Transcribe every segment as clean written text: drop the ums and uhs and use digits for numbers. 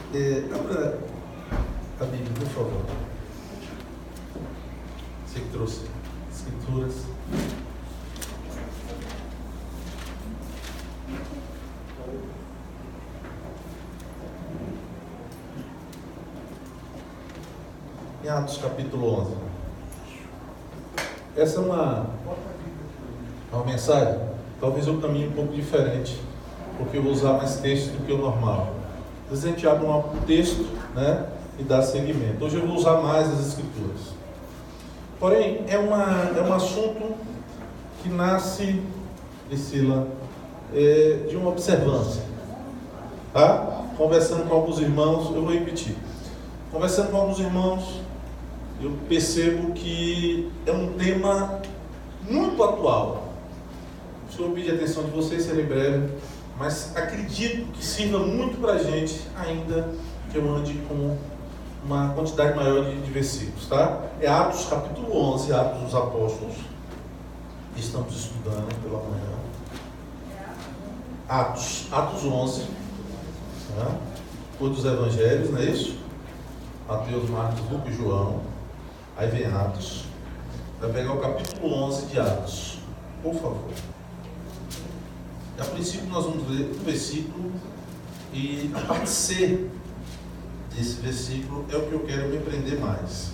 Abra a Bíblia, por favor. Você que trouxe escrituras. Em Atos capítulo 11. Essa é uma mensagem, talvez eu caminhe um pouco diferente, porque eu vou usar mais texto do que o normal. Às vezes a gente abre um texto, né, e dá seguimento. Hoje eu vou usar mais as escrituras. Porém, é um assunto que nasce, Priscila, de uma observância. Tá? Conversando com alguns irmãos, eu vou repetir. Conversando com alguns irmãos, eu percebo que é um tema muito atual. Se eu pedir a atenção de vocês, serei breve, mas acredito que sirva muito para a gente, ainda que eu ande com uma quantidade maior de versículos, tá? É Atos capítulo 11, Atos dos Apóstolos, que estamos estudando pela manhã. Atos 11, tá? Todos os evangelhos, não é isso? Mateus, Marcos, Lucas e João. Aí vem Atos. Vai pegar o capítulo 11 de Atos, por favor. A princípio nós vamos ler um versículo, e a parte C desse versículo é o que eu quero me prender mais,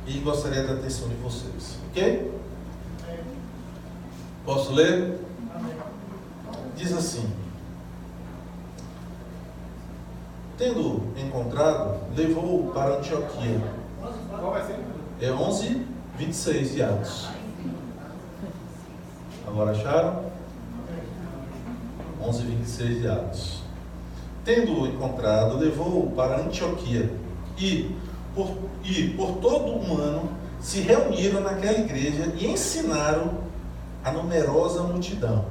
e gostaria da atenção de vocês, ok? Posso ler? Diz assim: tendo encontrado, levou-o para Antioquia. Qual vai ser? É 11, 26 de Atos. Agora acharam? 11, 26 de Atos. Tendo-o encontrado, levou-o para Antioquia. E por todo um ano se reuniram naquela igreja e ensinaram a numerosa multidão.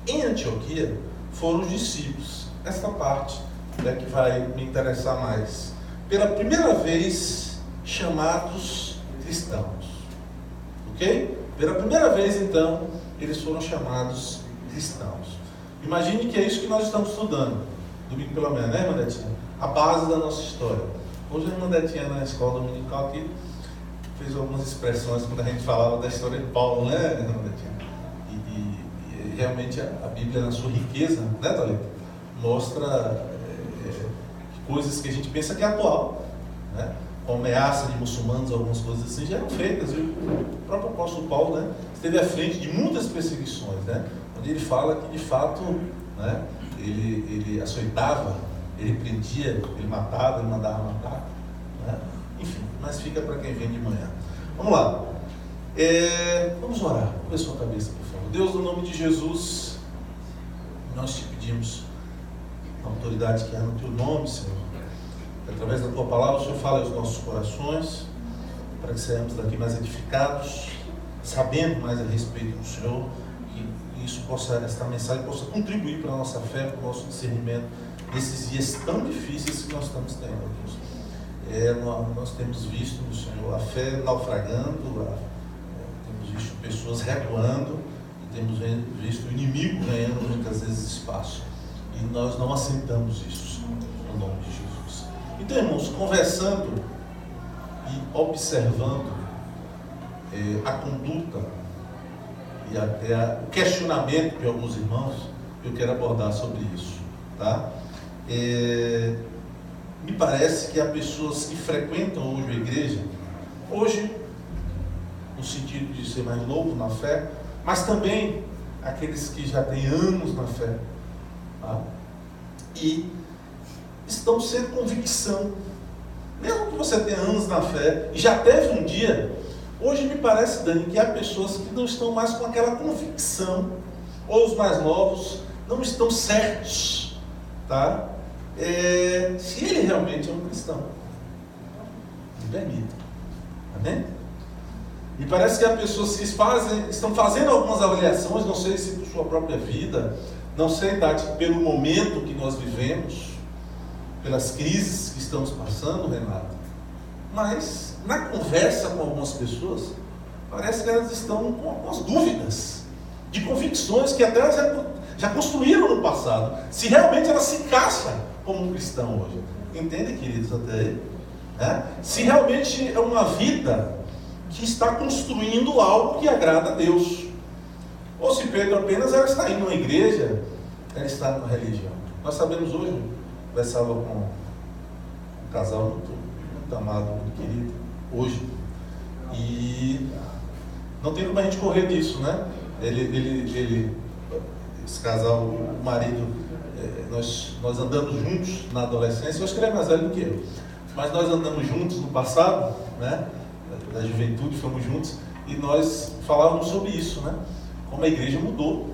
Em Antioquia foram os discípulos. Esta parte é que vai me interessar mais. Pela primeira vez chamados cristãos. Ok? Pela primeira vez, então, eles foram chamados cristãos. Imagine que é isso que nós estamos estudando, domingo pela manhã, né, irmã Detinha? A base da nossa história. Hoje a irmã Detinha, na escola dominical aqui, fez algumas expressões quando a gente falava da história de Paulo, né, irmã Detinha? E realmente a Bíblia, na sua riqueza, né, Thalita? Mostra coisas que a gente pensa que é atual, né? Com ameaça de muçulmanos, algumas coisas assim já eram feitas. E o próprio apóstolo Paulo, né, esteve à frente de muitas perseguições, né? Onde ele fala que de fato, né, ele açoitava, ele prendia, ele matava, ele mandava matar, né? Enfim, mas fica para quem vem de manhã. Vamos lá. Vamos orar. Põe sua cabeça, por favor. Deus, no nome de Jesus, nós te pedimos a autoridade que há no teu nome, Senhor. Através da tua palavra, o Senhor fala aos nossos corações, para que saímos daqui mais edificados, sabendo mais a respeito do Senhor, que isso esta mensagem possa contribuir para a nossa fé, para o nosso discernimento, nesses dias tão difíceis que nós estamos tendo, Deus. Nós temos visto no Senhor a fé naufragando, temos visto pessoas recuando, e temos visto o inimigo ganhando muitas vezes espaço. E nós não aceitamos isso, no nome de Jesus. Então, irmãos, conversando e observando a conduta e até o questionamento de alguns irmãos, eu quero abordar sobre isso, tá? Me parece que há pessoas que frequentam hoje a igreja, hoje, no sentido de ser mais novo na fé, mas também aqueles que já têm anos na fé, tá? E estão sem convicção. Mesmo que você tenha anos na fé e já teve um dia, hoje me parece, Dani, que há pessoas que não estão mais com aquela convicção, ou os mais novos não estão certos, tá? Se ele realmente é um cristão. Me permita. Amém? Me parece que há pessoas que estão fazendo algumas avaliações, não sei se por sua própria vida, não sei, Tati, pelo momento que nós vivemos, pelas crises que estamos passando, Renato, mas na conversa com algumas pessoas, parece que elas estão com algumas dúvidas, de convicções que até elas já construíram no passado, se realmente elas se encaixam como um cristão hoje? Entende, queridos, até aí? Se realmente é uma vida que está construindo algo que agrada a Deus. Ou se Pedro apenas ela está indo numa igreja, ela está numa religião. Nós sabemos hoje, conversava com um casal muito amado, muito querido, hoje, e não tem como a gente correr disso, né? Esse casal, o marido, nós andamos juntos na adolescência. Eu acho que ele é mais velho do que eu, mas nós andamos juntos no passado, né? Da juventude, fomos juntos, e nós falávamos sobre isso, né? Como a igreja mudou,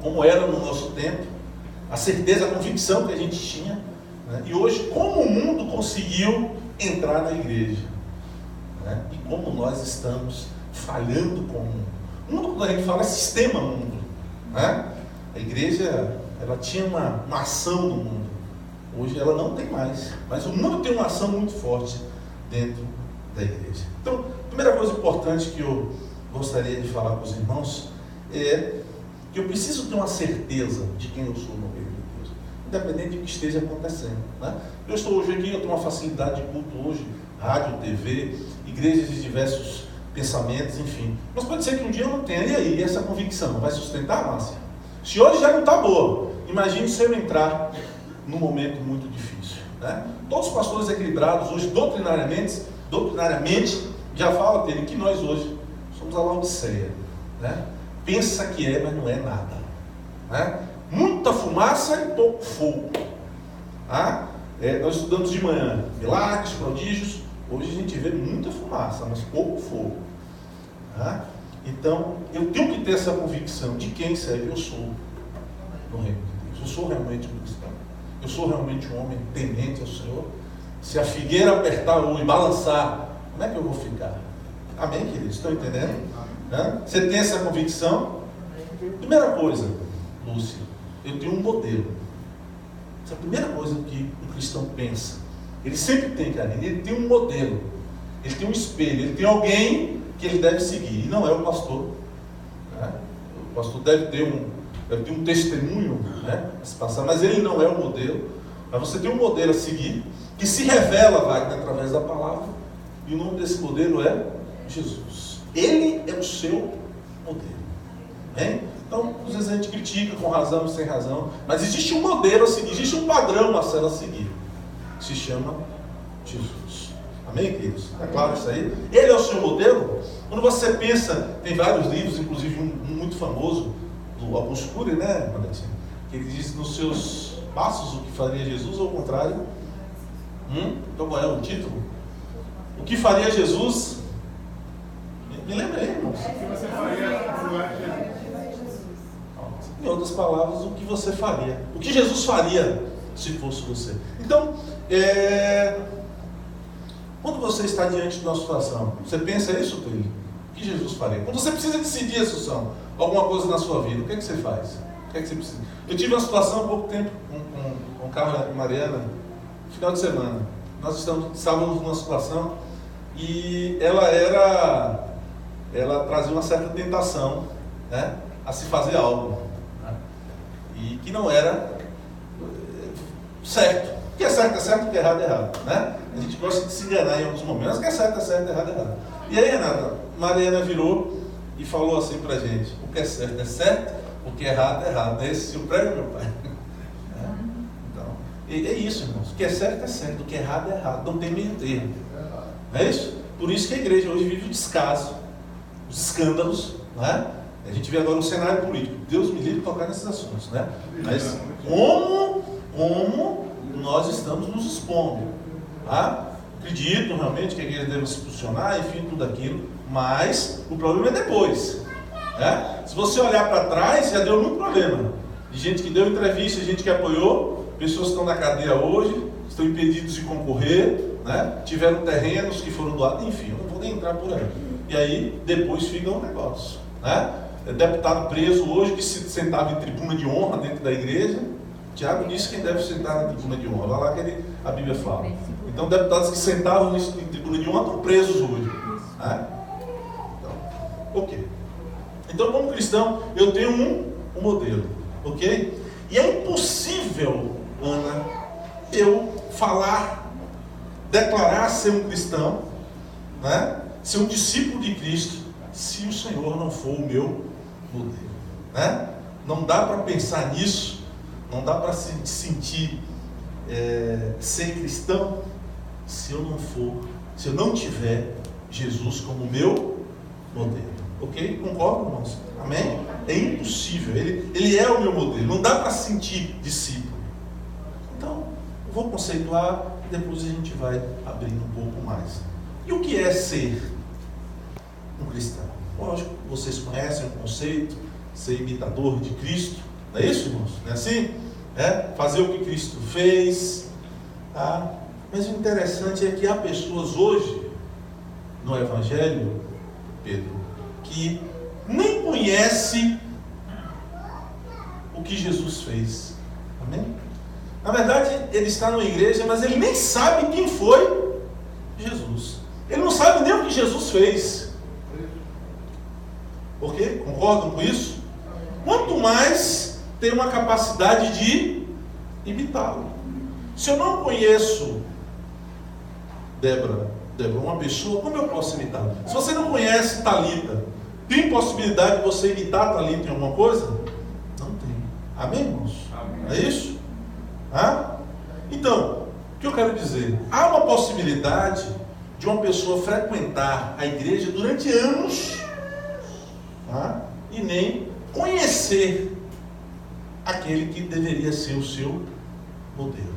como era no nosso tempo, a certeza, a convicção que a gente tinha, né? E hoje, como o mundo conseguiu entrar na igreja, né? E como nós estamos falhando com o mundo. O mundo, quando a gente fala, é sistema mundo, né? A igreja, ela tinha uma ação no mundo, hoje ela não tem mais, mas o mundo tem uma ação muito forte dentro da igreja. Então, a primeira coisa importante que eu gostaria de falar com os irmãos é que eu preciso ter uma certeza de quem eu sou no reino de Deus, independente do que esteja acontecendo, né? Eu estou hoje aqui, eu tenho uma facilidade de culto hoje, rádio, TV, igrejas de diversos pensamentos, enfim. Mas pode ser que um dia eu não tenha. E aí, essa convicção vai sustentar, Márcia? Se hoje já não está boa, imagine se eu entrar num momento muito difícil, né? Todos os pastores equilibrados hoje, doutrinariamente já falam dele que nós hoje somos a Laodiceia, né? Pensa que é, mas não é nada, né? Muita fumaça e pouco fogo. Nós estudamos de manhã milagres, prodígios. Hoje a gente vê muita fumaça, mas pouco fogo. Então, eu tenho que ter essa convicção de quem serve eu sou no reino de Deus. Eu sou realmente um cristão. Eu sou realmente um homem temente ao Senhor. Se a figueira apertar ou balançar, como é que eu vou ficar? Amém, queridos? Estão entendendo? Você tem essa convicção? Primeira coisa, Lúcia, eu tenho um modelo. Essa é a primeira coisa que um cristão pensa. Ele sempre tem, cara, ele tem um modelo, ele tem um espelho, ele tem alguém que ele deve seguir, e não é o pastor, né? O pastor deve ter um testemunho, né? Mas ele não é o modelo. Mas você tem um modelo a seguir, que se revela, Wagner, através da palavra, e o nome desse modelo é Jesus. Ele é o seu modelo, né? Então, às vezes a gente critica com razão e sem razão, mas existe um modelo a seguir, existe um padrão, Marcelo, a seguir, que se chama Jesus. Amém, queridos? É claro isso aí? Ele é o seu modelo? Quando você pensa, tem vários livros, inclusive um muito famoso, do Augusto Cury, né, Manetinho? Que ele diz nos seus passos o que faria Jesus, ou ao contrário. Então qual é o título? O que faria Jesus? Me lembra aí, irmãos? O que você faria no lugar de Jesus? Em outras palavras, o que você faria? O que Jesus faria se fosse você? Então, quando você está diante de uma situação, você pensa isso, Túlio? O que Jesus faria? Quando você precisa decidir a situação, alguma coisa na sua vida, o que é que você faz? O que é que você precisa? Eu tive uma situação há pouco tempo com o Carlos e Mariana, no final de semana. Nós estávamos numa situação e ela trazia uma certa tentação, né, a se fazer algo, né, e que não era certo. O que é certo, o que é errado, né? A gente gosta de se enganar em alguns momentos, o que é certo, errado. E aí, Renata, Mariana virou e falou assim pra gente: o que é certo, o que é errado. Esse é o prego, meu pai. Então, é isso, irmãos. O que é certo, o que é errado. Não tem meio termo. Não é isso? Por isso que a igreja hoje vive o descaso, os escândalos, né? A gente vê agora o cenário político. Deus me livre de tocar nesses assuntos, né? Mas como nós estamos nos expondo, tá? Acredito realmente que a igreja deve se posicionar, enfim, tudo aquilo, mas o problema é depois, né? Se você olhar para trás, já deu muito problema de gente que deu entrevista, gente que apoiou, pessoas que estão na cadeia hoje, estão impedidos de concorrer, né? Tiveram terrenos que foram doados, enfim, eu não vou nem entrar por aí. E aí depois fica um negócio, né? Deputado preso hoje que se sentava em tribuna de honra dentro da igreja. Tiago disse quem deve sentar na tribuna de honra. Vai lá que a Bíblia fala. Então, deputados que sentavam em tribuna de honra estão presos hoje. Né? Então, ok. Então, como cristão, eu tenho um modelo. Ok? E é impossível, Ana, eu falar, declarar ser um cristão, né? Ser um discípulo de Cristo, se o Senhor não for o meu modelo, né? Não dá para pensar nisso, não dá para se sentir ser cristão se eu não tiver Jesus como meu modelo. Ok? Concordam, irmãos? Amém? É impossível, ele é o meu modelo, não dá para sentir discípulo. Então, eu vou conceituar e depois a gente vai abrindo um pouco mais. E o que é ser um cristão? Lógico, vocês conhecem o conceito, ser imitador de Cristo, não é isso, irmãos? Não é assim? Fazer o que Cristo fez, tá? Mas o interessante é que há pessoas hoje, no Evangelho, Pedro, que nem conhecem o que Jesus fez. Amém? Na verdade, ele está numa igreja, mas ele nem sabe quem foi Jesus. Ele não sabe nem o que Jesus fez. Por quê? Concordam com isso? Quanto mais tem uma capacidade de imitá-lo. Se eu não conheço Débora, uma pessoa, como eu posso imitá-la? Se você não conhece Talita, tem possibilidade de você imitar Talita em alguma coisa? Não tem. Amém, irmãos? Amém. É isso? Então, o que eu quero dizer? Há uma possibilidade de uma pessoa frequentar a igreja durante anos e nem conhecer aquele que deveria ser o seu modelo.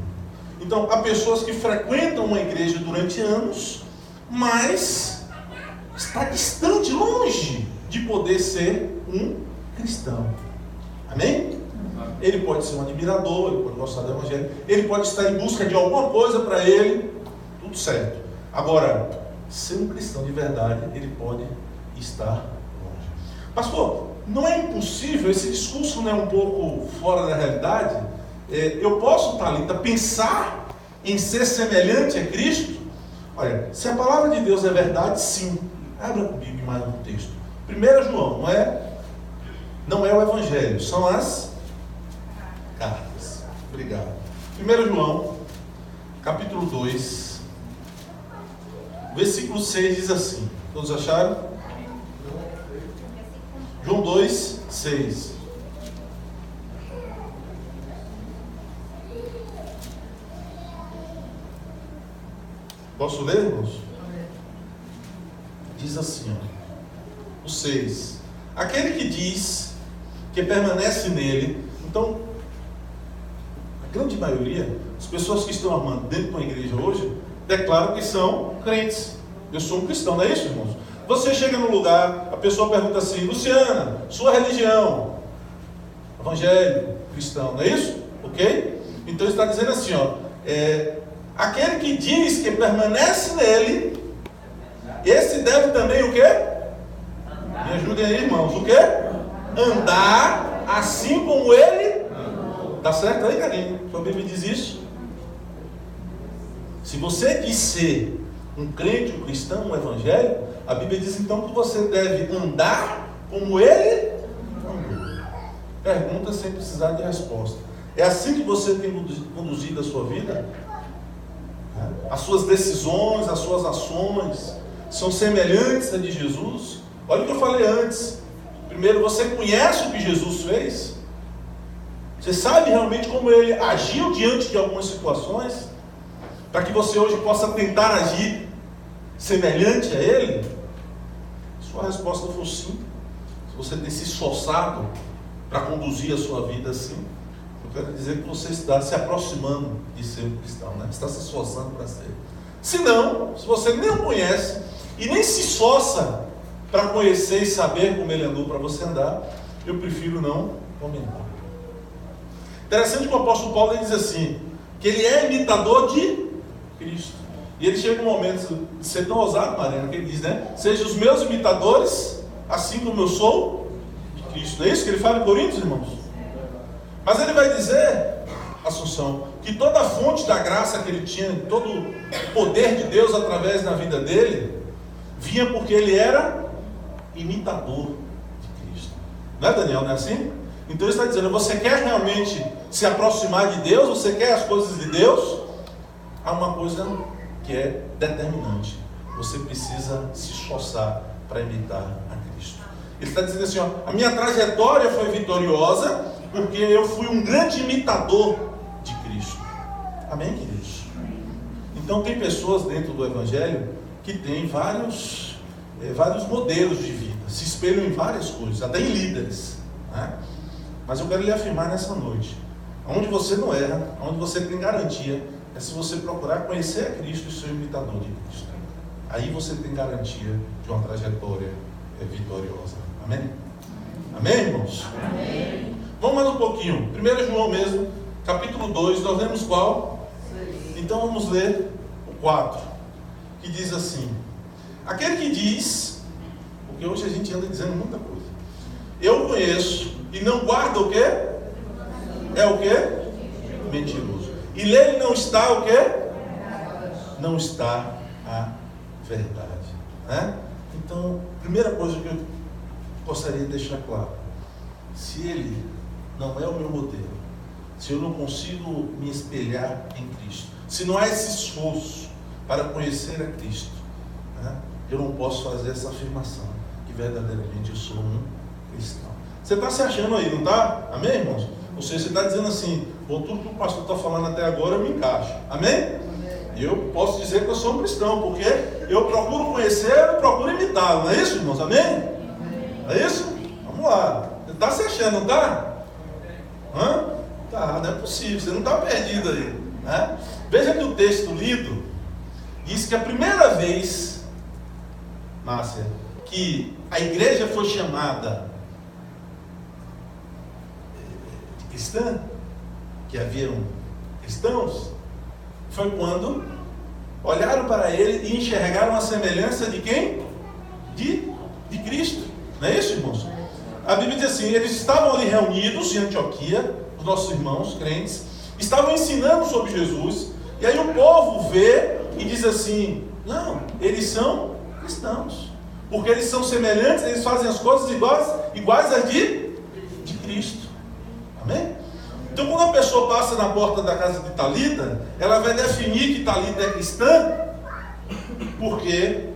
Então, há pessoas que frequentam uma igreja durante anos, mas está distante, longe de poder ser um cristão. Amém? Ele pode ser um admirador, ele pode gostar do evangelho, ele pode estar em busca de alguma coisa para ele, tudo certo. Agora, ser um cristão de verdade, ele pode estar longe. Pastor, não é impossível, esse discurso não é um pouco fora da realidade? Eu posso, Talita, pensar em ser semelhante a Cristo? Olha, se a palavra de Deus é verdade, sim. Abra comigo mais um texto. 1 João, não é o Evangelho, são as cartas. Obrigado. 1 João, capítulo 2, versículo 6 diz assim. Todos acharam? João 2, 6. Posso ler, irmãos? Diz assim, o 6. Aquele que diz que permanece nele. Então, a grande maioria, as pessoas que estão armando dentro de uma igreja hoje, declaram que são crentes. Eu sou um cristão, não é isso, irmãos? Você chega no lugar, a pessoa pergunta assim: Luciana, sua religião? Evangelho, cristão, não é isso? Ok? Então está dizendo assim, aquele que diz que permanece nele, esse deve também o quê? Me ajudem aí, irmãos. O quê? Andar assim como ele. Tá certo aí, carinho? Sua Bíblia diz isso. Se você diz ser um crente, um cristão, um evangélico, a Bíblia diz então que você deve andar como ele andou. Pergunta sem precisar de resposta. É assim que você tem conduzido a sua vida? As suas decisões, as suas ações são semelhantes a de Jesus? Olha o que eu falei antes. Primeiro, você conhece o que Jesus fez? Você sabe realmente como ele agiu diante de algumas situações? Para que você hoje possa tentar agir semelhante a ele? Se sua resposta for sim, se você tem se esforçado para conduzir a sua vida assim, eu quero dizer que você está se aproximando de ser um cristão, né? Está se esforçando para ser. Se não, se você nem o conhece e nem se esforça para conhecer e saber como ele andou para você andar, eu prefiro não comentar. Interessante que o apóstolo Paulo ele diz assim, que ele é imitador de Cristo. E ele chega no momento de ser tão ousado, Mariana, que ele diz, né? Sejam os meus imitadores, assim como eu sou de Cristo. Não é isso que ele fala em Coríntios, irmãos? Mas ele vai dizer, Assunção, que toda a fonte da graça que ele tinha, todo o poder de Deus através da vida dele, vinha porque ele era imitador de Cristo. Não é, Daniel? Não é assim? Então ele está dizendo, você quer realmente se aproximar de Deus? Você quer as coisas de Deus? há uma coisa que é determinante. Você precisa se esforçar para imitar a Cristo. Ele está dizendo assim, ó, a minha trajetória foi vitoriosa porque eu fui um grande imitador de Cristo. Amém, queridos? Então tem pessoas dentro do Evangelho que têm vários modelos de vida, se espelham em várias coisas, até em líderes, né? Mas eu quero lhe afirmar nessa noite, onde você não erra, onde você tem garantia, é se você procurar conhecer a Cristo e ser imitador de Cristo. Aí você tem garantia de uma trajetória vitoriosa. Amém? Amém, irmãos? Amém. Vamos mais um pouquinho. 1 João mesmo, capítulo 2, nós lemos qual? 6. Então vamos ler o 4, que diz assim: aquele que diz, porque hoje a gente anda dizendo muita coisa, eu conheço, e não guarda o quê? É o quê? Mentiroso. E nele não está o quê? Não está a verdade, né? Então, primeira coisa que eu gostaria de deixar claro: se ele não é o meu modelo, se eu não consigo me espelhar em Cristo, se não há esse esforço para conhecer a Cristo, né, eu não posso fazer essa afirmação que verdadeiramente eu sou um cristão. Você está se achando aí, não está? Amém, irmãos? Ou seja, você está dizendo assim, bom, tudo que o pastor está falando até agora eu me encaixo. Amém? E eu posso dizer que eu sou um cristão, porque eu procuro conhecer, eu procuro imitá-lo. Não é isso, irmãos? Amém? É isso? Vamos lá. Você está se achando, não está? Tá, não é possível, você não está perdido aí, né? Veja que o texto lido diz que a primeira vez, Márcia, que a igreja foi chamada de cristã, que haviam cristãos, foi quando olharam para ele e enxergaram a semelhança de quem? De Cristo. Não é isso, irmãos? A Bíblia diz assim, eles estavam ali reunidos em Antioquia, os nossos irmãos crentes, estavam ensinando sobre Jesus, e aí o povo vê e diz assim, não, eles são cristãos, porque eles são semelhantes, eles fazem as coisas iguais às de Cristo. Amém? Então quando a pessoa passa na porta da casa de Talita, ela vai definir que Talita é cristã, porque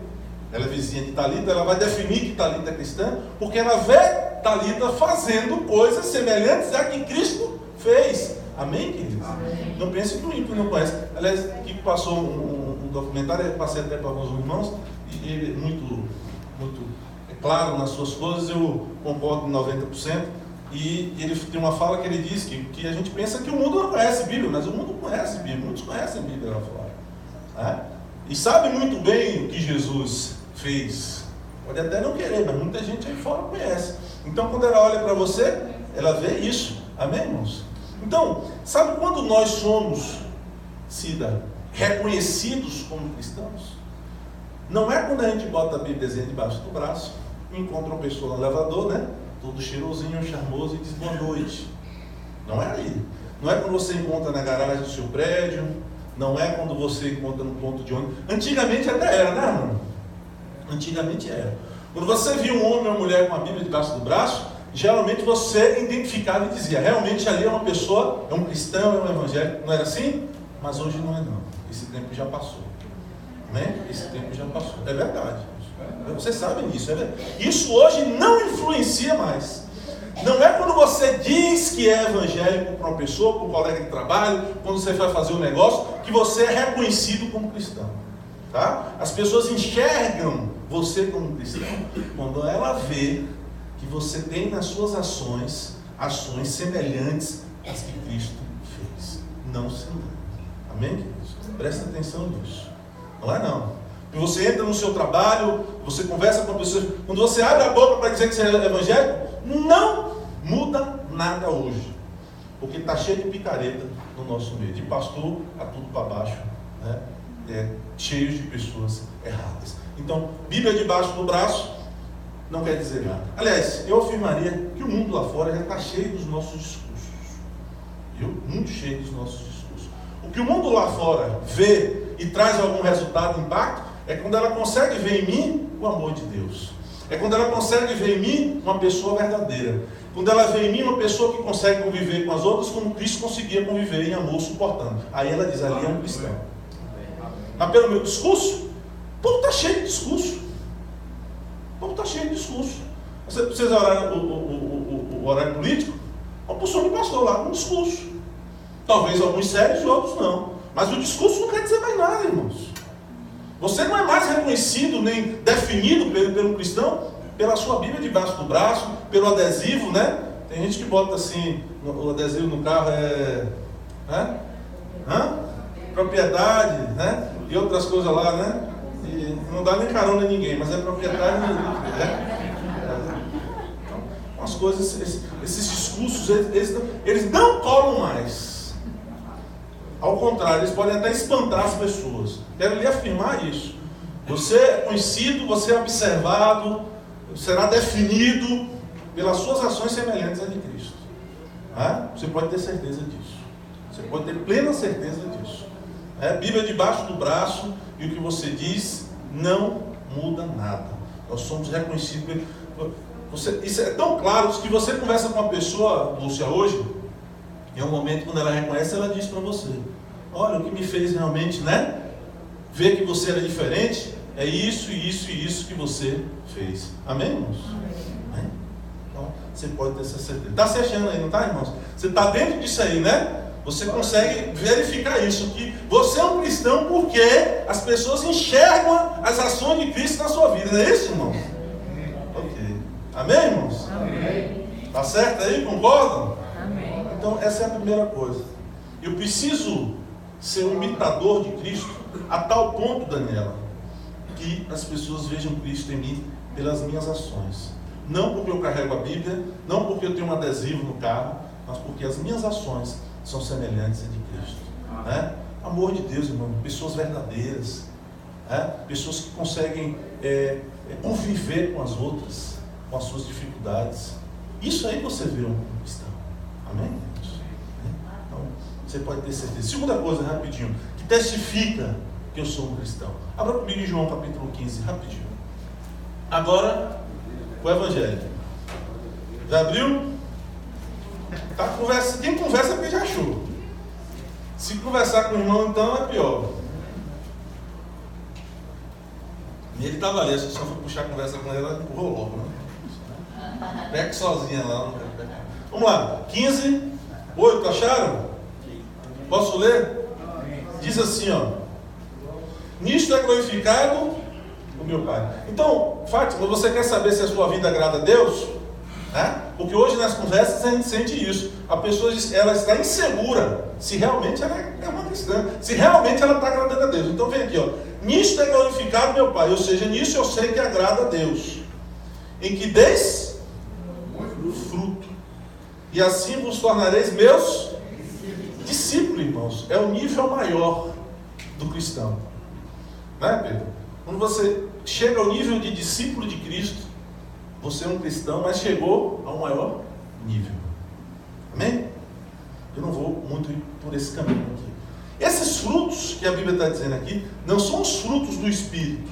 ela é vizinha de Talita, ela vai definir que Talita é cristã, porque ela vê Talita fazendo coisas semelhantes a que Cristo fez. Amém, queridos? Amém. Não pense que o ímpio não conhece. Aliás, aqui passou um documentário, eu passei até para alguns irmãos, e ele muito claro nas suas coisas, eu concordo em 90%, e ele tem uma fala que ele diz que a gente pensa que o mundo não conhece Bíblia, mas o mundo conhece Bíblia, muitos conhecem Bíblia lá fora, né? E sabe muito bem o que Jesus fez. Pode até não querer, mas muita gente aí fora conhece. Então quando ela olha para você, ela vê isso. Amém, irmãos? Então, sabe quando nós somos, Cida, reconhecidos como cristãos? Não é quando a gente bota a Bíbliazinha debaixo do braço, encontra uma pessoa no elevador, né? Todo cheirosinho, charmoso, e diz boa noite. Não é aí. Não é quando você encontra na garagem do seu prédio, não é quando você encontra no ponto de ônibus. Antigamente até era, né, irmão? Antigamente era. Quando você via um homem ou uma mulher com a Bíblia debaixo do braço, geralmente você identificava e dizia, realmente ali é uma pessoa, é um cristão, é um evangélico. Não era assim? Mas hoje não é não. Esse tempo já passou. Né? Esse tempo já passou. É verdade. Vocês sabem disso. É verdade. Isso hoje não influencia mais. Não é quando você diz que é evangélico para uma pessoa, para um colega de trabalho, quando você vai fazer um negócio, que você é reconhecido como cristão. Tá? As pessoas enxergam você como cristão quando ela vê que você tem nas suas ações semelhantes às que Cristo fez. Não se engane. Amém, queridos? Presta atenção nisso. Não é não. Você entra no seu trabalho, você conversa com a pessoa, quando você abre a boca para dizer que você é evangélico, não muda nada hoje. Porque está cheio de picareta no nosso meio. De pastor a tudo para baixo, né? Cheios de pessoas erradas. Então, Bíblia debaixo do braço não quer dizer nada. Aliás, eu afirmaria que o mundo lá fora já está cheio dos nossos discursos. Viu? Muito cheio dos nossos discursos. O que o mundo lá fora vê e traz algum resultado, impacto, é quando ela consegue ver em mim o amor de Deus. É quando ela consegue ver em mim uma pessoa verdadeira. Quando ela vê em mim uma pessoa que consegue conviver com as outras como Cristo conseguia conviver em amor, suportando. Aí ela diz, ali é um cristão. Mas pelo meu discurso? O povo está cheio de discurso. O povo está cheio de discurso. Você precisa orar o horário político? Uma porção de pastor lá com discurso. Talvez alguns sérios e outros não. Mas o discurso não quer dizer mais nada, irmãos. Você não é mais reconhecido nem definido pelo cristão pela sua Bíblia debaixo do braço, pelo adesivo, né? Tem gente que bota assim, o adesivo no carro propriedade, né? E outras coisas lá, né? E não dá nem carona a ninguém, mas é propriedade, né? Então, umas coisas, esses discursos, eles não colam mais. Ao contrário, eles podem até espantar as pessoas. Quero lhe afirmar isso. Você é conhecido, você é observado, será definido pelas suas ações semelhantes à de Cristo. Você pode ter certeza disso. Você pode ter plena certeza disso. Bíblia debaixo do braço, e o que você diz não muda nada. Nós somos reconhecidos. Isso é tão claro que você conversa com uma pessoa, Lúcia, hoje, em um momento quando ela reconhece, ela diz para você: olha, o que me fez realmente, né, ver que você era diferente, é isso, isso e isso que você fez. Amém, irmãos? Amém? Então, você pode ter essa certeza. Está se achando aí, não está, irmãos? Você está dentro disso aí, né? Você consegue verificar isso, que você é um cristão porque as pessoas enxergam as ações de Cristo na sua vida, não é isso, irmãos? Ok. Amém, irmãos? Amém. Está certo aí? Concordam? Amém. Então, essa é a primeira coisa. Eu preciso ser um imitador de Cristo a tal ponto, Daniela, que as pessoas vejam Cristo em mim pelas minhas ações. Não porque eu carrego a Bíblia, não porque eu tenho um adesivo no carro, mas porque as minhas ações são semelhantes a de Cristo. Né? Amor de Deus, irmão, pessoas verdadeiras, pessoas que conseguem conviver com as outras, com as suas dificuldades. Isso aí você vê um cristão. Amém? Então, você pode ter certeza. Segunda coisa, rapidinho, que testifica que eu sou um cristão. Abra comigo em João capítulo 15, rapidinho. Agora, o Evangelho. Já abriu? Tá, quem conversa é porque já achou. Se conversar com o irmão, então é pior. E ele estava ali, só foi puxar a conversa com ele, ela empurrou logo, né? Pega sozinha lá. Vamos lá, 15, 8, acharam? Posso ler? Diz assim, ó: nisto é glorificado o meu Pai. Então, Fátima, você quer saber se a sua vida agrada a Deus? Porque hoje nas conversas a gente sente isso. A pessoa diz, ela está insegura se realmente ela é uma cristã, se realmente ela está agradando a Deus. Então vem aqui, ó: nisto é glorificado meu Pai, ou seja, nisso eu sei que agrada a Deus, em que deis fruto, e assim vos tornareis meus discípulos, irmãos. É o nível maior do cristão, né, Pedro? Quando você chega ao nível de discípulo de Cristo, você é um cristão, mas chegou a um maior nível. Amém? Eu não vou muito por esse caminho aqui. Esses frutos que a Bíblia está dizendo aqui, não são os frutos do Espírito.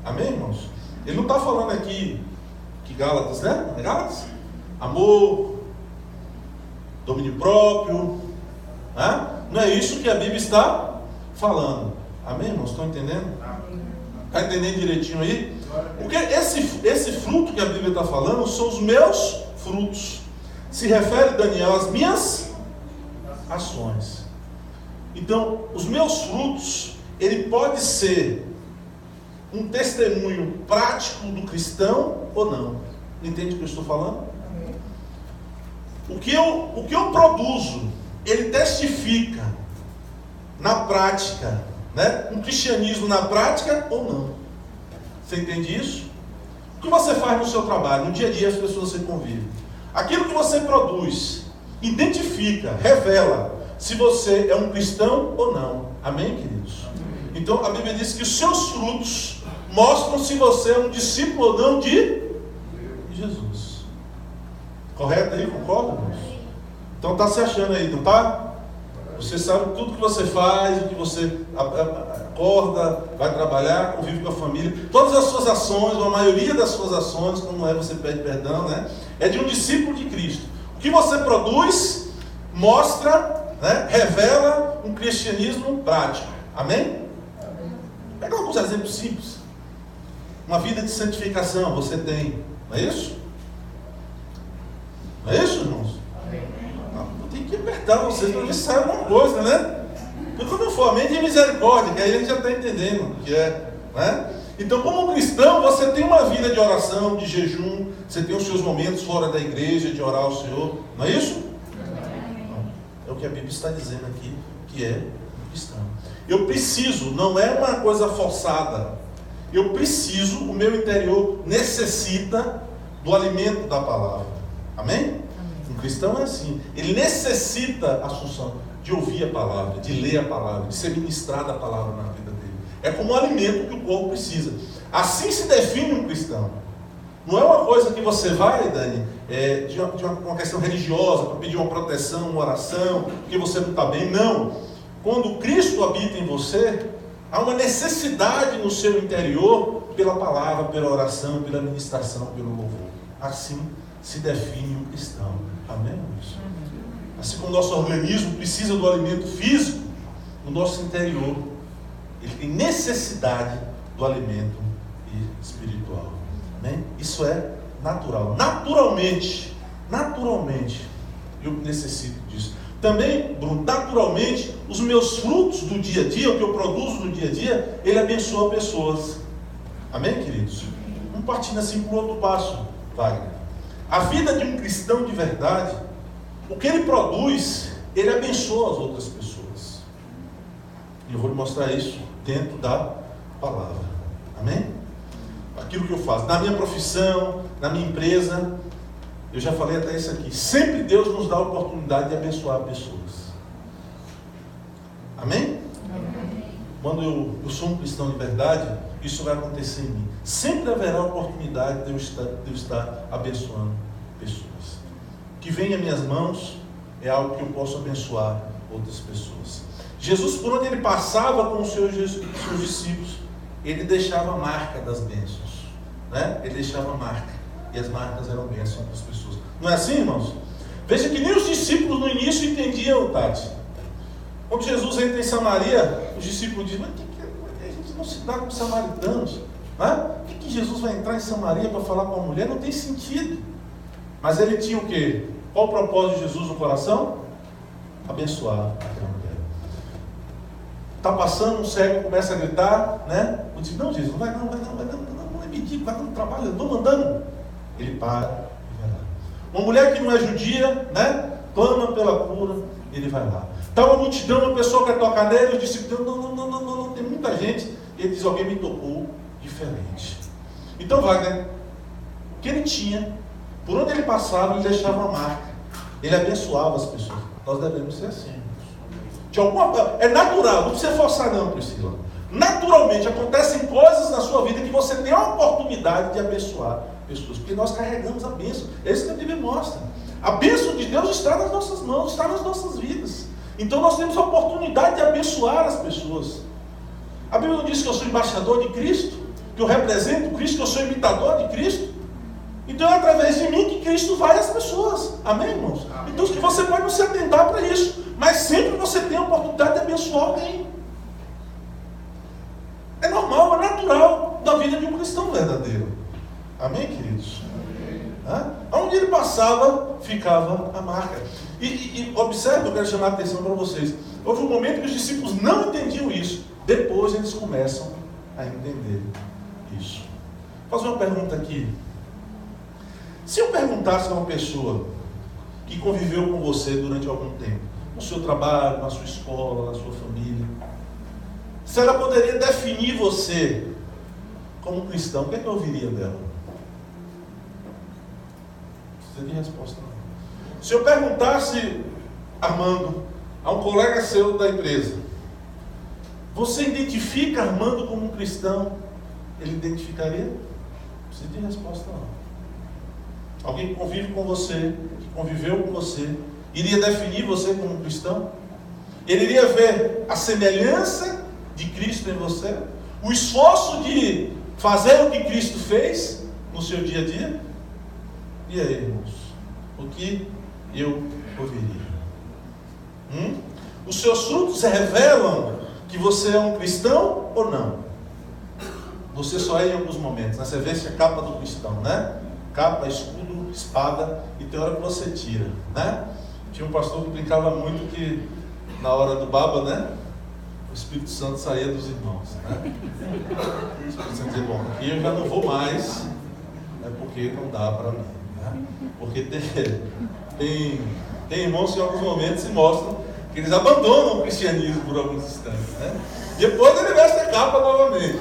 Amém, irmãos? Ele não está falando aqui que Gálatas, né? É Gálatas? Amor, domínio próprio. Não é isso que a Bíblia está falando. Amém, irmãos? Estão entendendo? Está entendendo direitinho aí? Porque esse fruto que a Bíblia está falando são os meus frutos. Se refere, Daniel, às minhas ações. Então, os meus frutos, ele pode ser um testemunho prático do cristão ou não. Entende o que eu estou falando? O que eu produzo, ele testifica na prática, né? Um cristianismo na prática ou não. Você entende isso? O que você faz no seu trabalho? No dia a dia as pessoas se convivem. Aquilo que você produz identifica, revela se você é um cristão ou não. Amém, queridos? Então a Bíblia diz que os seus frutos mostram se você é um discípulo ou não de Jesus. Correto aí? Concorda, irmãos? Então está se achando aí, não está? Você sabe tudo que você faz, o que você acorda, vai trabalhar, convive com a família. Todas as suas ações, ou a maioria das suas ações, como é você pede perdão, né? É de um discípulo de Cristo. O que você produz mostra, né, revela um cristianismo prático. Amém? Pega alguns exemplos simples. Uma vida de santificação você tem, não é isso? Não é isso, irmãos? Eu tenho que apertar vocês para ver se sai alguma coisa, né? Porque quando for amém de misericórdia, que aí a gente já está entendendo o que é, né? Então, como cristão, você tem uma vida de oração, de jejum, você tem os seus momentos fora da igreja, de orar ao Senhor, não é isso? É o que a Bíblia está dizendo aqui, que é cristão. Eu preciso, não é uma coisa forçada. Eu preciso, o meu interior necessita do alimento da palavra. Amém? Um cristão é assim. Ele necessita, Assunção, de ouvir a palavra, de ler a palavra, de ser ministrada a palavra na vida dele. É como um alimento que o corpo precisa. Assim se define um cristão. Não é uma coisa que você vai, Dani, de uma questão religiosa, para pedir uma proteção, uma oração, porque você não está bem. Não. Quando Cristo habita em você, há uma necessidade no seu interior pela palavra, pela oração, pela ministração, pelo louvor. Assim se define um cristão. Amém? Assim como o nosso organismo precisa do alimento físico, o nosso interior, ele tem necessidade do alimento espiritual. Amém? Isso é natural. Naturalmente, eu necessito disso. Também, Bruno, naturalmente, os meus frutos do dia a dia, o que eu produzo no dia a dia, ele abençoa pessoas. Amém, queridos? Vamos partindo assim para o outro passo, Wagner. A vida de um cristão de verdade, o que ele produz, ele abençoa as outras pessoas. E eu vou lhe mostrar isso dentro da palavra. Amém? Aquilo que eu faço, na minha profissão, na minha empresa, eu já falei até isso aqui. Sempre Deus nos dá a oportunidade de abençoar pessoas. Amém? Amém. Quando eu sou um cristão de verdade, isso vai acontecer em mim. Sempre haverá a oportunidade de eu estar abençoando pessoas. O que vem às minhas mãos é algo que eu posso abençoar outras pessoas. Jesus, por onde ele passava com os seus discípulos, ele deixava a marca das bênçãos, né? Ele deixava a marca. E as marcas eram bênçãos para as pessoas. Não é assim, irmãos? Veja que nem os discípulos no início entendiam, Tati. Quando Jesus entra em Samaria, os discípulos dizem, mas a gente não se dá com os samaritanos? Né? Por que Jesus vai entrar em Samaria para falar com a mulher? Não tem sentido. Mas ele tinha o quê? Qual o propósito de Jesus no coração? Abençoar aquela mulher. Está passando, um cego começa a gritar, né? Eu disse, não, Jesus, não vai não é mendigo, vai no trabalho, eu estou mandando. Ele para e vai lá. Uma mulher que não é judia, né? Clama pela cura, ele vai lá. Está uma multidão, uma pessoa quer tocar nele, os discípulos, não, tem muita gente. Ele diz, alguém me tocou diferente. Então, Wagner, o que ele tinha, por onde ele passava, ele deixava uma marca. Ele abençoava as pessoas. Nós devemos ser assim. É natural, não precisa forçar não, Priscila. Naturalmente, acontecem coisas na sua vida que você tem a oportunidade de abençoar pessoas, porque nós carregamos a bênção. É isso que a Bíblia mostra. A bênção de Deus está nas nossas mãos, está nas nossas vidas. Então nós temos a oportunidade de abençoar as pessoas. A Bíblia não diz que eu sou embaixador de Cristo, que eu represento Cristo, que eu sou imitador de Cristo. Então é através de mim que Cristo vai às pessoas. Amém, irmãos? Então você pode não se atentar para isso, mas sempre você tem a oportunidade de abençoar alguém. É normal, é natural da vida de um cristão verdadeiro. Amém, queridos? Amém. Onde ele passava, ficava a marca. E observe, eu quero chamar a atenção para vocês. Houve um momento que os discípulos não entendiam isso. Depois eles começam a entender isso. Vou fazer uma pergunta aqui. Se eu perguntasse a uma pessoa que conviveu com você durante algum tempo, no seu trabalho, na sua escola, na sua família, se ela poderia definir você como cristão, o que é que eu ouviria dela? Não precisa de resposta não. Se eu perguntasse, Armando, a um colega seu da empresa, você identifica Armando como um cristão? Ele identificaria? Não precisa de resposta não. Alguém que convive com você, que conviveu com você, iria definir você como um cristão? Ele iria ver a semelhança de Cristo em você? O esforço de fazer o que Cristo fez no seu dia a dia? E aí, irmãos? O que eu ouviria? Os seus frutos revelam que você é um cristão ou não? você só é em alguns momentos, né? Você veste a capa do cristão, né? Capa, escudo, espada, e tem hora que você tira, né? Tinha um pastor que brincava muito que na hora do baba, né? O Espírito Santo saía dos irmãos, né? O Espírito Santo dizia, bom, aqui eu já não vou mais, é porque não dá para mim, né? Porque tem irmãos que em alguns momentos se mostram que eles abandonam o cristianismo por alguns instantes, né? Depois ele veste a capa novamente.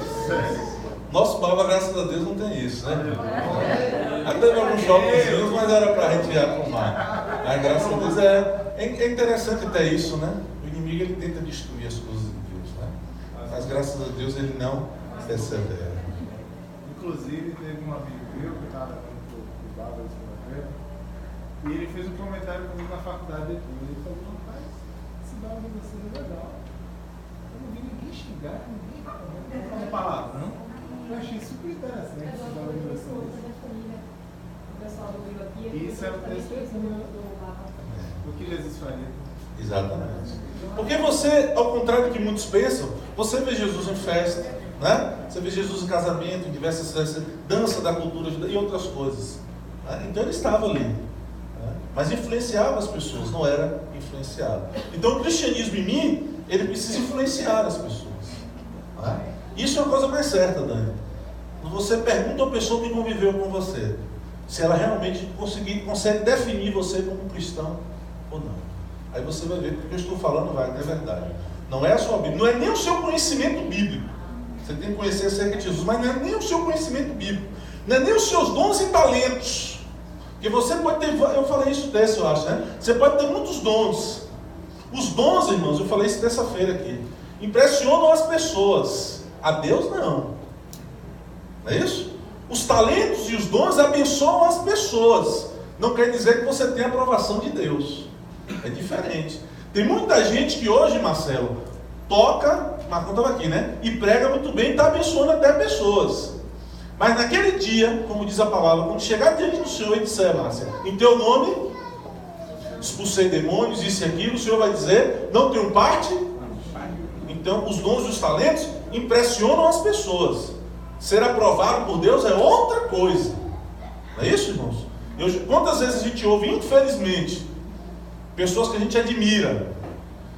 Nosso baba, graças a Deus, não tem isso, né? Até teve alguns shoppingzinhos, mas era para a gente arrumar. Mas graças a Deus é interessante até isso, né? O inimigo ele tenta destruir as coisas de Deus, né? Mas graças a Deus ele não persevera. Inclusive teve um amigo meu que estava no baba da segunda-feira e ele fez um comentário comigo na faculdade depois. Ele falou, rapaz, esse baba de vocês é legal. Eu não vi ninguém xingar, ninguém falar palavrão. Eu achei super interessante esse baba de vocês. Isso é o testemunho do que Jesus faria. Exatamente. Porque você, ao contrário do que muitos pensam, você vê Jesus em festa, né? Você vê Jesus em casamento, em diversas festas, dança da cultura e outras coisas, né? Então ele estava ali, né? Mas influenciava as pessoas, não era influenciado. Então o cristianismo em mim, ele precisa influenciar as pessoas, né? Isso é uma coisa mais certa, Dani. Você pergunta a uma pessoa que conviveu com você se ela realmente consegue definir você como um cristão ou não. Aí você vai ver que o que eu estou falando é verdade. Não é a sua Bíblia, não é nem o seu conhecimento bíblico. Você tem que conhecer acerca de Jesus, mas não é nem o seu conhecimento bíblico. Não é nem os seus dons e talentos. Porque você pode ter, eu falei isso dessa, eu acho, né? Você pode ter muitos dons. Os dons, irmãos, eu falei isso terça-feira aqui, impressionam as pessoas. A Deus não. Não é isso? Os talentos e os dons abençoam as pessoas. Não quer dizer que você tem a aprovação de Deus. É diferente. Tem muita gente que hoje, Marcelo, toca, Marcão estava aqui, né? E prega muito bem e está abençoando até pessoas. Mas naquele dia, como diz a palavra, quando chegar diante do Senhor e disser, Márcia, em teu nome, expulsei demônios, isso e aquilo, o Senhor vai dizer, não tenho parte. Então, os dons e os talentos impressionam as pessoas. Ser aprovado por Deus é outra coisa. Não é isso, irmãos? Quantas vezes a gente ouve, infelizmente, pessoas que a gente admira,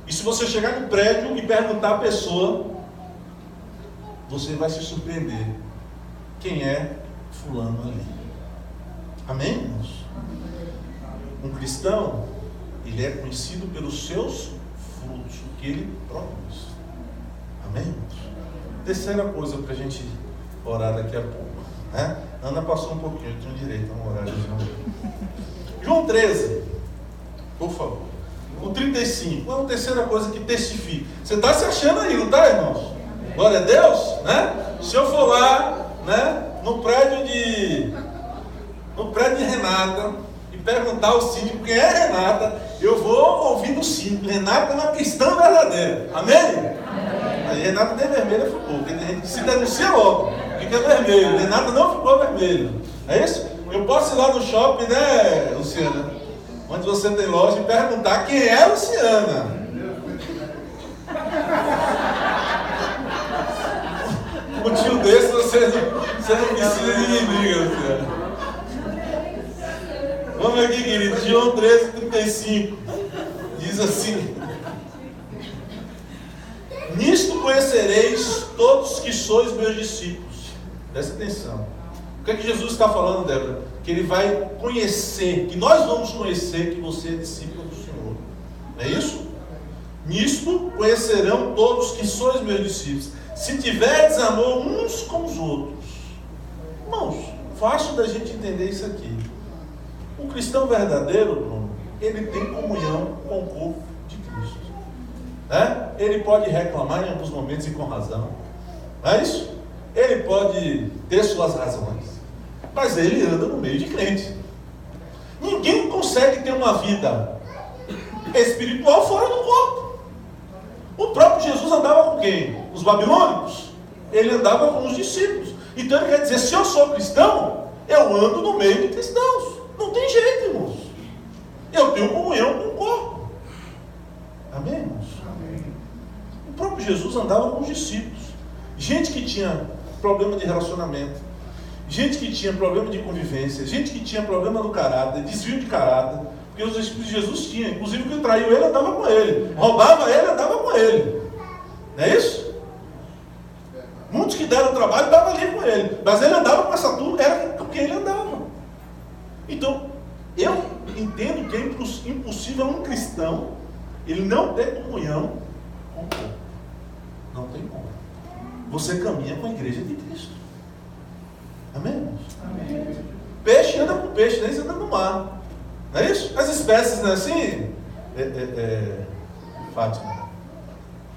e se você chegar no prédio e perguntar à pessoa, você vai se surpreender. Quem é fulano ali? Amém, irmãos? Um cristão, ele é conhecido pelos seus frutos, o que ele produz. Amém, irmãos? Terceira coisa para a gente orar daqui a pouco, né? Ana passou um pouquinho, eu tenho direito a um horário. João 13, por favor. O 35, é a terceira coisa que testifica. Você está se achando aí, não está, irmãos? Glória a Deus, né? Se eu for lá, né, no prédio de Renata e perguntar ao síndico quem é Renata, eu vou ouvir do síndico. Renata é uma cristã verdadeira. Amém? Aí Renata tem vermelha, ficou. Porque tem gente que se denuncia logo, fica vermelho. Renata não ficou vermelho. É isso? Eu posso ir lá no shopping, né, Luciana? Onde você tem loja e perguntar quem é a Luciana. Um tio desse você não precisa de inimigo, Luciana. Vamos aqui, querido. João 13, 35. Diz assim: nisto conhecereis todos que sois meus discípulos. Presta atenção. O que é que Jesus está falando, Débora? Que ele vai conhecer, que nós vamos conhecer que você é discípulo do Senhor. Não é isso? Nisto conhecerão todos que sois meus discípulos, se tiverdes amor uns com os outros. Irmãos, fácil da gente entender isso aqui. Um cristão verdadeiro, Bruno, ele tem comunhão com o corpo de Cristo. Né? Ele pode reclamar em alguns momentos e com razão. Não é isso? Ele pode ter suas razões, mas ele anda no meio de crente. Ninguém consegue ter uma vida espiritual fora do corpo. O próprio Jesus andava com quem? Os babilônicos. Ele andava com os discípulos. Então ele quer dizer, se eu sou cristão, eu ando no meio de cristãos. Não tem jeito, irmãos. Eu tenho comunhão com o corpo. Amém, irmãos? Amém. O próprio Jesus andava com os discípulos. Gente que tinha problema de relacionamento, gente que tinha problema de convivência, gente que tinha problema do caráter, desvio de caráter, porque os Espíritos de Jesus tinham, inclusive quem traiu ele andava com ele, roubava ele, andava com ele. Não é isso? Muitos que deram trabalho estavam ali com ele, mas ele andava com essa turma, era com quem ele andava. Então, eu entendo que é impossível um cristão ele não ter comunhão com o povo. Não tem como. Você caminha com a igreja de Cristo. Amém, irmãos? Amém. Peixe anda com peixe, nem se anda no mar. Não é isso? As espécies, não é assim? Fátima.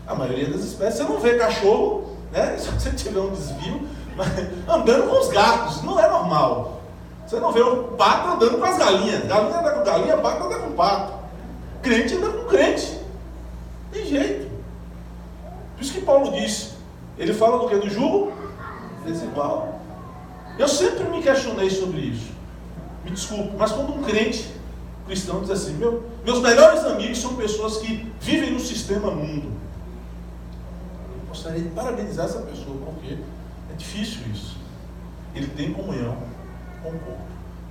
A maioria das espécies, você não vê cachorro, né? Se você tiver um desvio, mas andando com os gatos, não é normal. Você não vê o pato andando com as galinhas. Galinha anda com galinha, pato anda com pato. Crente anda com crente. Tem jeito. Por isso que Paulo disse, ele fala do que? Do jugo desigual. Eu sempre me questionei sobre isso. Me desculpe, mas quando um crente cristão diz assim, meus melhores amigos são pessoas que vivem no sistema mundo. Eu gostaria de parabenizar essa pessoa, porque é difícil isso. Ele tem comunhão com o corpo.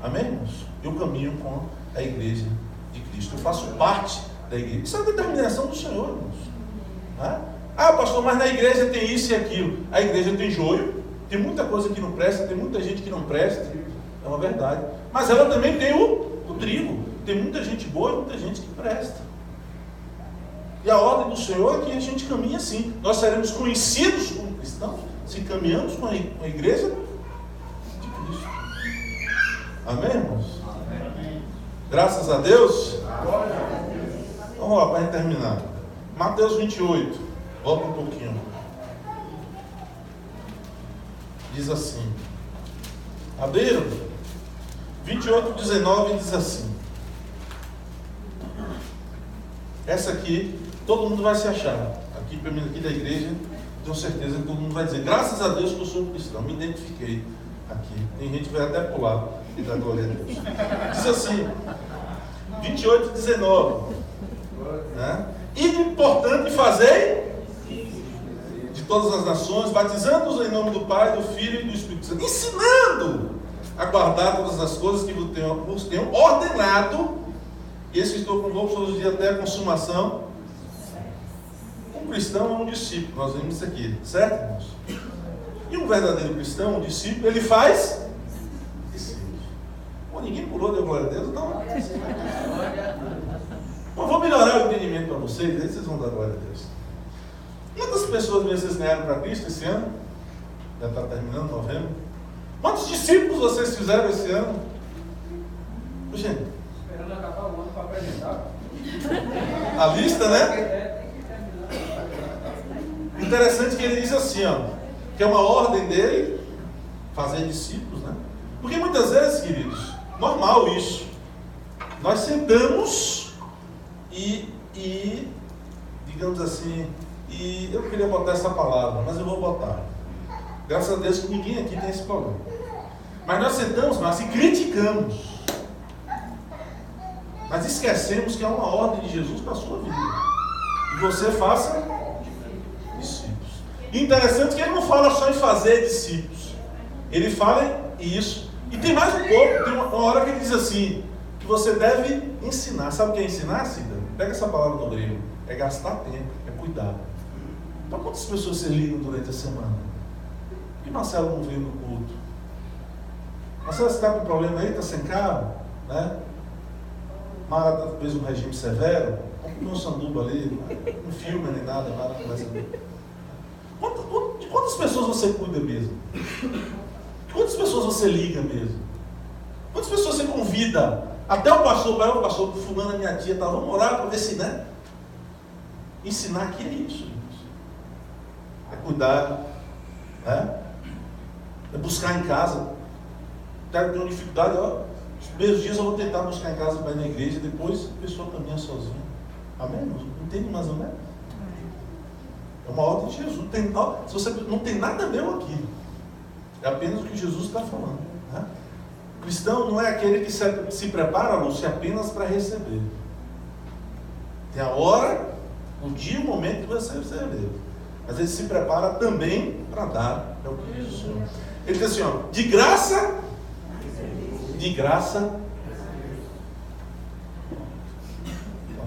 Amém, irmãos? Eu caminho com a igreja de Cristo. Eu faço parte da igreja. Isso é a determinação do Senhor, irmãos. Não é? Ah, pastor, mas na igreja tem isso e aquilo. A igreja tem joio, tem muita coisa que não presta, tem muita gente que não presta. É uma verdade. Mas ela também tem o trigo. Tem muita gente boa e muita gente que presta. E a ordem do Senhor é que a gente caminha assim. Nós seremos conhecidos como cristãos se caminhamos com a igreja de Cristo. Amém, irmãos? Amém. Graças a Deus. Vamos lá, para a gente terminar. Mateus 28. Volta um pouquinho. Diz assim. Abriram? 28, 19 diz assim. Essa aqui, todo mundo vai se achar. Aqui para mim, aqui da igreja, tenho certeza que todo mundo vai dizer, graças a Deus que eu sou cristão, me identifiquei aqui. Tem gente que vai até pular e dar glória a Deus. Diz assim, 28, 19. Né? E portanto, fazei de todas as nações, batizando-os em nome do Pai, do Filho e do Espírito Santo, ensinando a guardar todas as coisas que vos tenham ordenado. E esse estou convosco todos os dias até a consumação. Um cristão é um discípulo, nós vimos isso aqui, certo, irmãos? E um verdadeiro cristão, um discípulo, ele faz discípulos. Pô, ninguém pulou, deu glória a Deus, não. Bom, vou melhorar o entendimento para vocês, aí vocês vão dar glória a Deus. Quantas pessoas vocês ganharam para Cristo esse ano? Já está terminando, novembro. Quantos discípulos vocês fizeram esse ano? Gente, esperando acabar o ano para apresentar. A lista, né? Interessante que ele diz assim, ó, que é uma ordem dele fazer discípulos, né? Porque muitas vezes, queridos, normal isso. Nós sentamos e digamos assim, e eu queria botar essa palavra, mas eu vou botar. Graças a Deus que ninguém aqui tem esse problema. Mas nós sentamos, mas e criticamos. Mas esquecemos que há uma ordem de Jesus para a sua vida. Que você faça discípulos. Interessante que ele não fala só em fazer discípulos. Ele fala isso. E tem mais um pouco. Tem uma hora que ele diz assim, que você deve ensinar. Sabe o que é ensinar, Cida? Pega essa palavra no grego. É gastar tempo, é cuidar. Para quantas pessoas você ligam durante a semana? Por que Marcelo não veio no culto? Marcelo, você está com problema aí? Está sem carro? Né? Mara fez um regime severo, comprou um sanduba ali, não filma nem nada, Mara conversa ali. De quantas pessoas você cuida mesmo? De quantas pessoas você liga mesmo? Quantas pessoas você convida? Até o pastor, vai o pastor, fulano, minha tia, tá, vamos orar para ver se, né? Ensinar aqui é isso, gente. É cuidar, né? É buscar em casa. Tem uma dificuldade, ó. Os primeiros dias eu vou tentar buscar em casa para ir na igreja, depois a pessoa caminha sozinha. Amém? Entende mais ou menos? É uma ordem de Jesus. Se você não tem nada meu aqui, é apenas o que Jesus está falando. Né? O cristão não é aquele que se prepara, Lúcio, apenas para receber. Tem a hora, o dia e o momento que você receber. mas ele se prepara também para dar. É o que diz o Senhor. Ele diz assim, ó, de graça,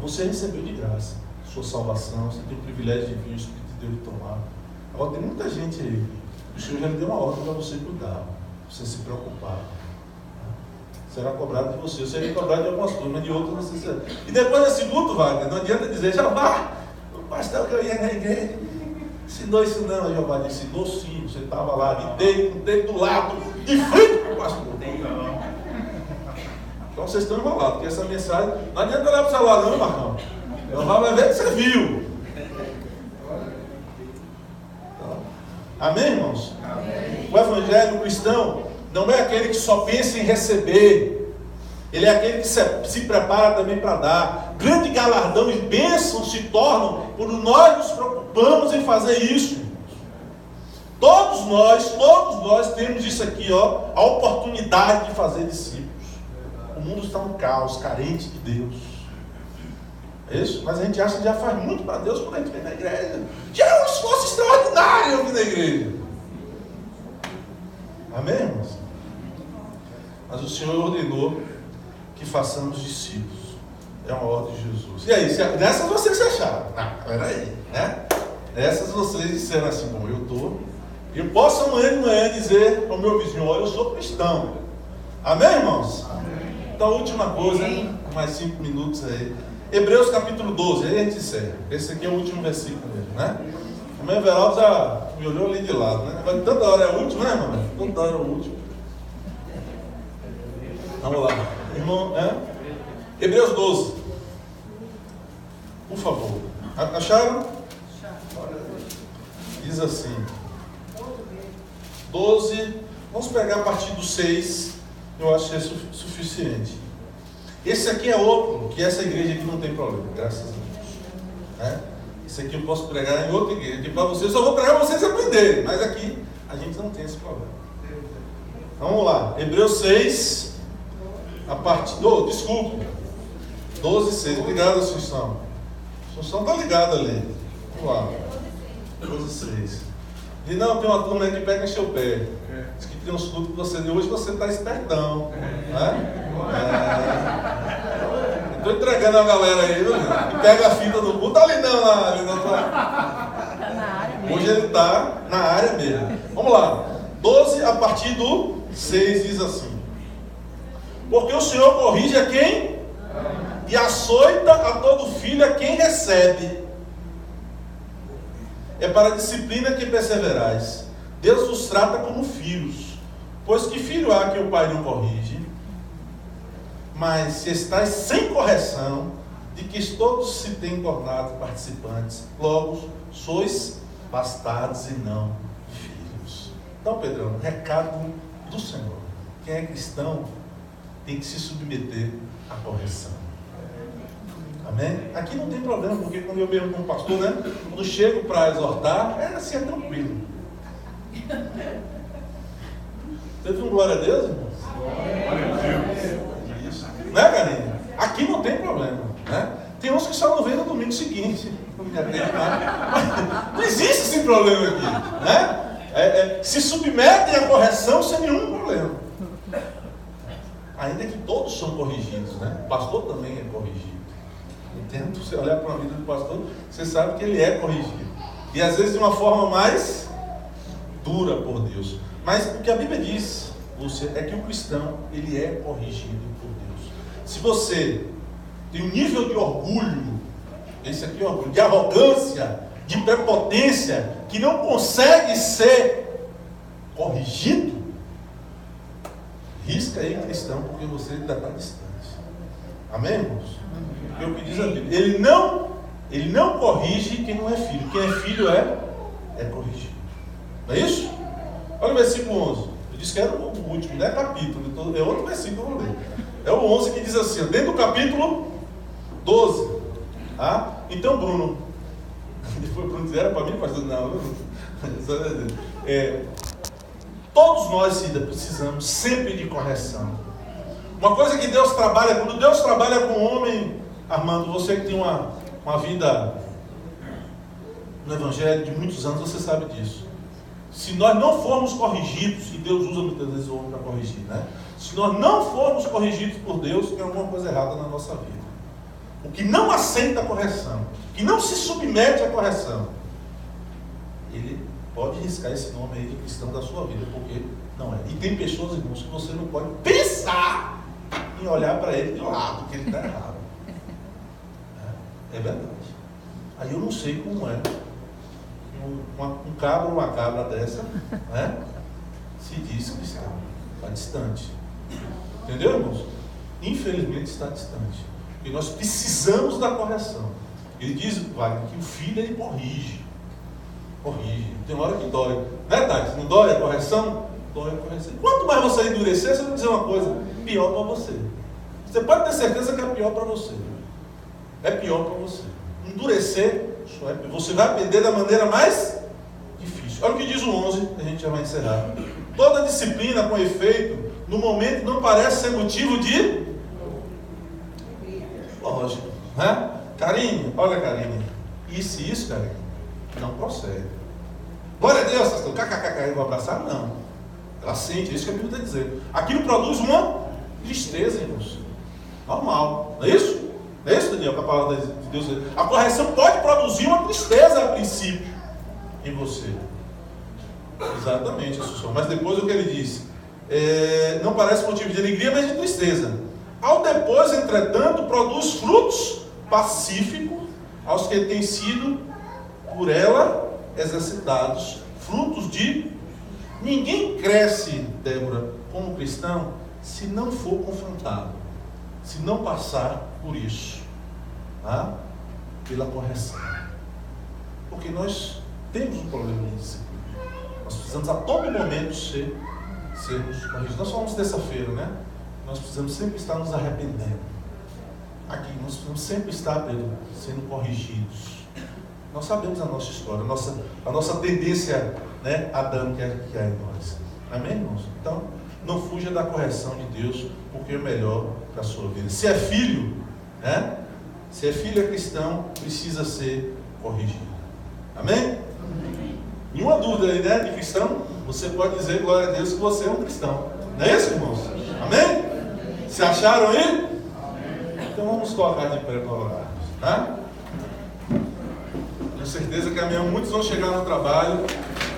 você recebeu de graça sua salvação, você tem o privilégio de vir, o Espírito de Deus tomar. Agora tem muita gente aí, o Senhor já lhe deu uma ordem para você cuidar, você se preocupar. Será cobrado de você, seria cobrado de algumas coisas, mas de outras você será. E depois desse culto, Wagner, não adianta dizer, Jeová, o pastor que eu ia na igreja, ensinou isso não, Jeová disse, ensinou sim, você estava lá, de dedo, com o dedo do lado, de frente para o pastor. Então vocês estão enrolados, porque essa mensagem, não adianta olhar para o celular não, Marcão. Jeová vai ver que você viu. Então, amém, irmãos? Amém. O evangelho cristão não é aquele que só pensa em receber, ele é aquele que se prepara também para dar. Grande galardão e bênção se tornam quando nós nos preocupamos em fazer isso. Todos nós temos isso aqui, ó, a oportunidade de fazer discípulos. O mundo está um caos, carente de Deus. É isso? Mas a gente acha que já faz muito para Deus quando a gente vem na igreja. Já é um esforço extraordinário eu vir na igreja. Amém, irmãos? Mas o Senhor ordenou que façamos discípulos. É uma ordem de Jesus. E aí, nessas vocês se acharam? Não, peraí, né? Nessas vocês disseram assim, bom, eu estou. Eu posso amanhã de manhã dizer ao meu vizinho, olha, eu sou cristão. Amém, irmãos? Amém. Então, a última coisa, mais 5 minutos aí. Hebreus capítulo 12, aí a gente encerra. Esse aqui é o último versículo mesmo, né? O meu Everaldo já me olhou ali de lado, né? Mas toda hora é o último, né, irmão? Toda hora é o último. Vamos lá. Irmão, Hebreus 12. Por favor. Acharam? Diz assim. 12. Vamos pegar a partir do 6. Eu acho que é suficiente. Esse aqui é outro, que essa igreja aqui não tem problema, graças a Deus. Né? Esse aqui eu posso pregar em outra igreja. Que para vocês, eu vou pregar para vocês aprenderem. Mas aqui a gente não tem esse problema. Vamos lá. Hebreus 6. A partir. Desculpe. 12, 6. Obrigado, Assunção. Assunção está ligada ali. Vamos lá. 12, 6. E não, tem uma turma aí que pega em seu pé. Diz que tem uns cultos que você deu hoje, você está espertão. Né? Estou entregando a galera aí, viu? E pega a fita do culto. Ali não, ali não. Hoje ele está na área mesmo. Vamos lá. 12, a partir do 6 diz assim. Porque o Senhor corrige a quem? E açoita a todo filho a quem recebe. É para a disciplina que perseverais. Deus os trata como filhos. Pois que filho há que o pai não corrige? Mas se estáis sem correção, de que todos se têm tornado participantes, logo sois bastardos e não filhos. Então, Pedrão, recado do Senhor. Quem é cristão tem que se submeter à correção. Amém? Aqui não tem problema, porque quando eu vejo com o pastor, né? Quando chego para exortar, é assim, é tranquilo. Você viu um glória a Deus, irmão? Glória a Deus. Isso. Né, Karine? Aqui não tem problema, né? Tem uns que só não vêm no domingo seguinte. Não existe esse problema aqui, né? Se submetem à correção sem nenhum problema. Ainda que todos são corrigidos, né? O pastor também é corrigido. Entende? Você olhar para a vida do pastor, você sabe que ele é corrigido. E às vezes de uma forma mais dura por Deus. Mas o que a Bíblia diz, Lúcia, é que o cristão, ele é corrigido por Deus. Se você tem um nível de orgulho, esse aqui é orgulho, de arrogância, de prepotência, que não consegue ser corrigido, risca aí, cristão, porque você ainda está distante. Amém, irmãos? É o que diz a Bíblia. Ele não corrige quem não é filho. Quem é filho é corrigido. Não é isso? Olha o versículo 11. Eu disse que era o último, não é capítulo. Então é outro versículo que eu vou ler. É o 11 que diz assim, dentro do capítulo 12. Ah? Então, Bruno. Depois Bruno disse, era para mim, pastor? Não. Todos nós ainda precisamos sempre de correção. Uma coisa que Deus trabalha, quando Deus trabalha com o homem, Armando, você que tem uma vida no Evangelho de muitos anos, você sabe disso. Se nós não formos corrigidos, e Deus usa muitas vezes o homem para corrigir, né? Se nós não formos corrigidos por Deus, tem alguma coisa errada na nossa vida. O que não aceita a correção, que não se submete à correção, ele pode riscar esse nome aí de cristão da sua vida, porque não é. E tem pessoas, irmãos, que você não pode pensar em olhar para ele de lado, que ele está errado. É verdade. Aí eu não sei como é um cabra ou uma cabra dessa, né, se diz cristão. Está distante. Entendeu, irmãos? Infelizmente está distante. E nós precisamos da correção. Ele diz, Wagner, que o filho ele corrige. Corrige. Tem hora que dói. Verdade, não dói a correção? Dói a correção. Quanto mais você endurecer, você vai dizer uma coisa, pior para você. Você pode ter certeza que é pior para você. É pior para você. Endurecer, você vai aprender da maneira mais difícil. Olha o que diz o 11, a gente já vai encerrar. Toda disciplina com efeito, no momento não parece ser motivo de... Lógico, né? Carinho, olha carinho. Isso, carinho, não procede. Glória a Deus, pastor, eu vou abraçar? Não. Ela sente, é isso que a Bíblia está dizendo. Aquilo produz uma tristeza, irmãos. Normal, não é isso? Não é isso, Daniel, que a palavra de Deus diz? A correção pode produzir uma tristeza a princípio em você. Exatamente, Assunção. Mas depois o que ele diz? Não parece motivo de alegria, mas de tristeza. Ao depois, entretanto, produz frutos pacíficos aos que têm sido por ela exercitados. Frutos de... Ninguém cresce, Débora, como cristão, se não for confrontado, se não passar por isso, tá? Pela correção. Porque nós temos um problema de disciplina. Nós precisamos a todo momento sermos corrigidos. Nós falamos terça-feira, né? Nós precisamos sempre estar nos arrependendo. Aqui, nós precisamos sempre estar, Pedro, sendo corrigidos. Nós sabemos a nossa história, a nossa tendência, né, adâmica que há em nós. Amém, irmãos? Então, não fuja da correção de Deus, porque é melhor para a sua vida. Se é filho, né? Se é filho é cristão, precisa ser corrigido. Amém? Nenhuma dúvida aí, né, de cristão? Você pode dizer, glória a Deus, que você é um cristão. Não é isso, irmãos? Amém? Se acharam aí? Então vamos colocar de pé para orar, tá? Tenho certeza que amanhã muitos vão chegar no trabalho.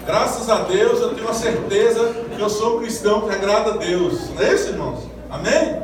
Graças a Deus eu tenho a certeza que eu sou um cristão que agrada a Deus. Não é isso, irmãos? Amém?